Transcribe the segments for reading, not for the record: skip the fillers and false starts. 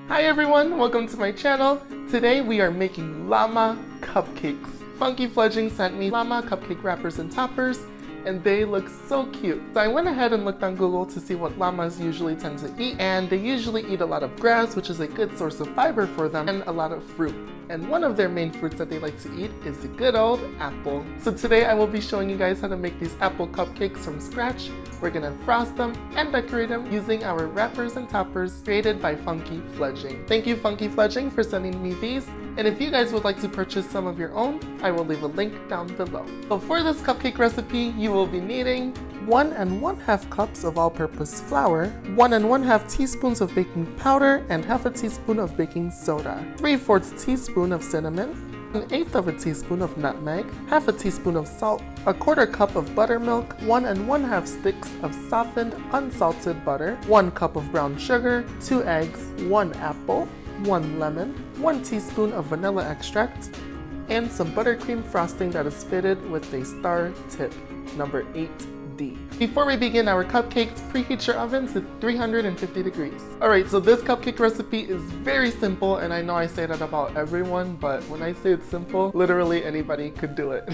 Hi everyone, welcome to my channel. Today we are making llama cupcakes. Funky Fledging sent me llama cupcake wrappers and toppers, and they look so cute. So I went ahead and looked on Google to see what llamas usually tend to eat, and they usually eat a lot of grass, which is a good source of fiber for them, and a lot of fruit. And one of their main fruits that they like to eat is the good old apple. So today I will be showing you guys how to make these apple cupcakes from scratch. We're gonna frost them and decorate them using our wrappers and toppers created by Funky Fledging. Thank you, Funky Fledging, for sending me these. And if you guys would like to purchase some of your own, I will leave a link down below. So for this cupcake recipe, you will be needing 1 1/2 cups of all-purpose flour, 1 1/2 teaspoons of baking powder, and 1/2 teaspoon of baking soda, 3/4 teaspoon of cinnamon, 1/8 teaspoon of nutmeg, 1/2 teaspoon of salt, 1/4 cup of buttermilk, 1 1/2 sticks of softened unsalted butter, 1 cup of brown sugar, 2 eggs, 1 apple, 1 lemon, 1 teaspoon of vanilla extract, and some buttercream frosting that is fitted with a star tip, number 8D. Before we begin our cupcakes, preheat your oven to 350 degrees. Alright, so this cupcake recipe is very simple, and I know I say that about everyone, but when I say it's simple, literally anybody could do it.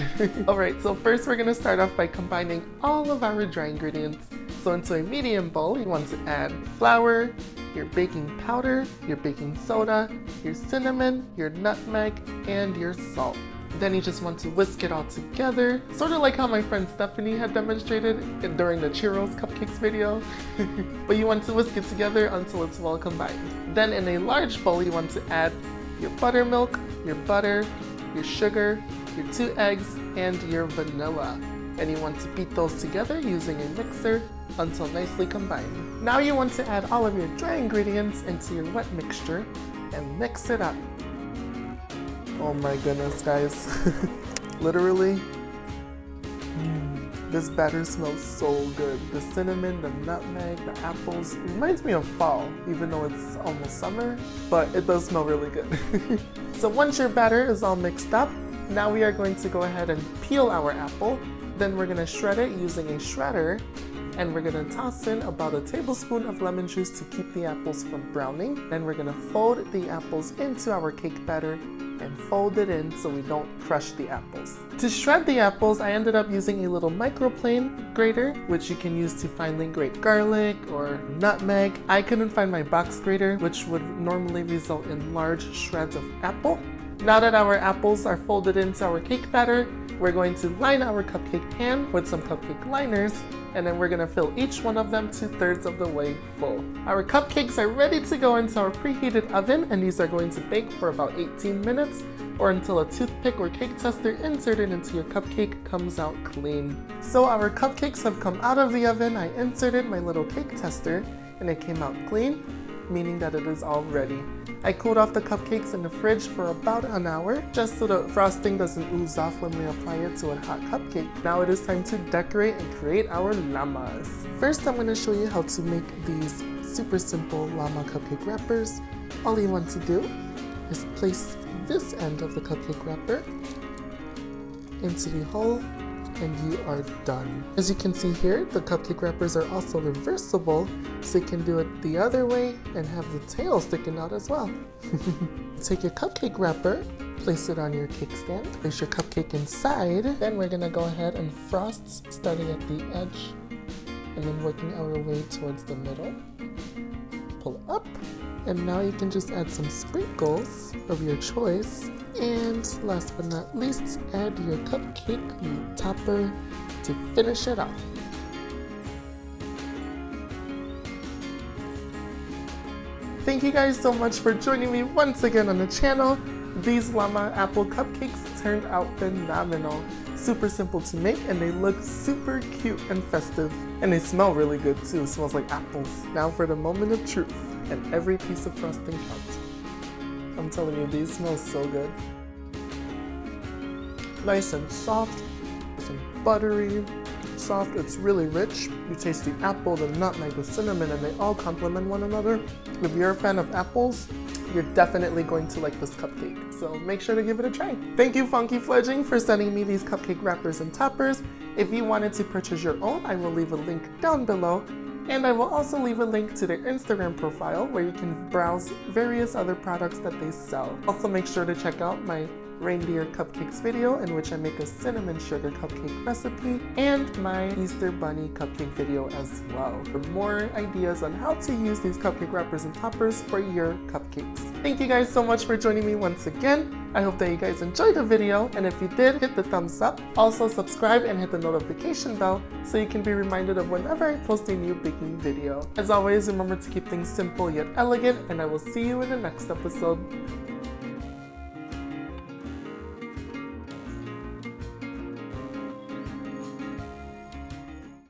Alright, so first we're going to start off by combining all of our dry ingredients. So into a medium bowl, you want to add flour, your baking powder, your baking soda, your cinnamon, your nutmeg, and your salt. Then you just want to whisk it all together, sort of like how my friend Stephanie had demonstrated during the churros cupcakes video. But you want to whisk it together until it's well combined. Then in a large bowl, you want to add your buttermilk, your butter, your sugar, your 2 eggs, and your vanilla. And you want to beat those together using a mixer until nicely combined. Now you want to add all of your dry ingredients into your wet mixture and mix it up. Oh my goodness, guys. Literally, this batter smells so good. The cinnamon, the nutmeg, the apples. It reminds me of fall, even though it's almost summer, but it does smell really good. So once your batter is all mixed up, now we are going to go ahead and peel our apple. Then we're gonna shred it using a shredder, and we're gonna toss in about a tablespoon of lemon juice to keep the apples from browning. Then we're gonna fold the apples into our cake batter and fold it in so we don't crush the apples. To shred the apples, I ended up using a little microplane grater, which you can use to finely grate garlic or nutmeg. I couldn't find my box grater, which would normally result in large shreds of apple. Now that our apples are folded into our cake batter, we're going to line our cupcake pan with some cupcake liners, and then we're going to fill each one of them 2/3 of the way full. Our cupcakes are ready to go into our preheated oven, and these are going to bake for about 18 minutes or until a toothpick or cake tester inserted into your cupcake comes out clean. So our cupcakes have come out of the oven. I inserted my little cake tester and it came out clean, meaning that it is all ready. I cooled off the cupcakes in the fridge for about an hour, just so the frosting doesn't ooze off when we apply it to a hot cupcake. Now it is time to decorate and create our llamas. First, I'm going to show you how to make these super simple llama cupcake wrappers. All you want to do is place this end of the cupcake wrapper into the hole, and you are done. As you can see here, the cupcake wrappers are also reversible, so you can do it the other way and have the tail sticking out as well. Take your cupcake wrapper, place it on your cake stand, place your cupcake inside, then we're gonna go ahead and frost starting at the edge and then working our way towards the middle. Pull up, and now you can just add some sprinkles of your choice. And last but not least, add your cupcake topper to finish it off. Thank you guys so much for joining me once again on the channel. These llama apple cupcakes turned out phenomenal. Super simple to make, and they look super cute and festive. And they smell really good too. It smells like apples. Now for the moment of truth, and every piece of frosting counts. I'm telling you, these smell so good. Nice and soft, nice and buttery, soft. It's really rich. You taste the apple, the nutmeg, the cinnamon, and they all complement one another. If you're a fan of apples, you're definitely going to like this cupcake. So make sure to give it a try. Thank you, Funky Fledging, for sending me these cupcake wrappers and toppers. If you wanted to purchase your own, I will leave a link down below. And I will also leave a link to their Instagram profile where you can browse various other products that they sell. Also make sure to check out my reindeer cupcakes video in which I make a cinnamon sugar cupcake recipe, and my Easter bunny cupcake video as well for more ideas on how to use these cupcake wrappers and toppers for your cupcakes. Thank you guys so much for joining me once again. I hope that you guys enjoyed the video, and if you did, hit the thumbs up. Also subscribe and hit the notification bell so you can be reminded of whenever I post a new baking video. As always, remember to keep things simple yet elegant, and I will see you in the next episode.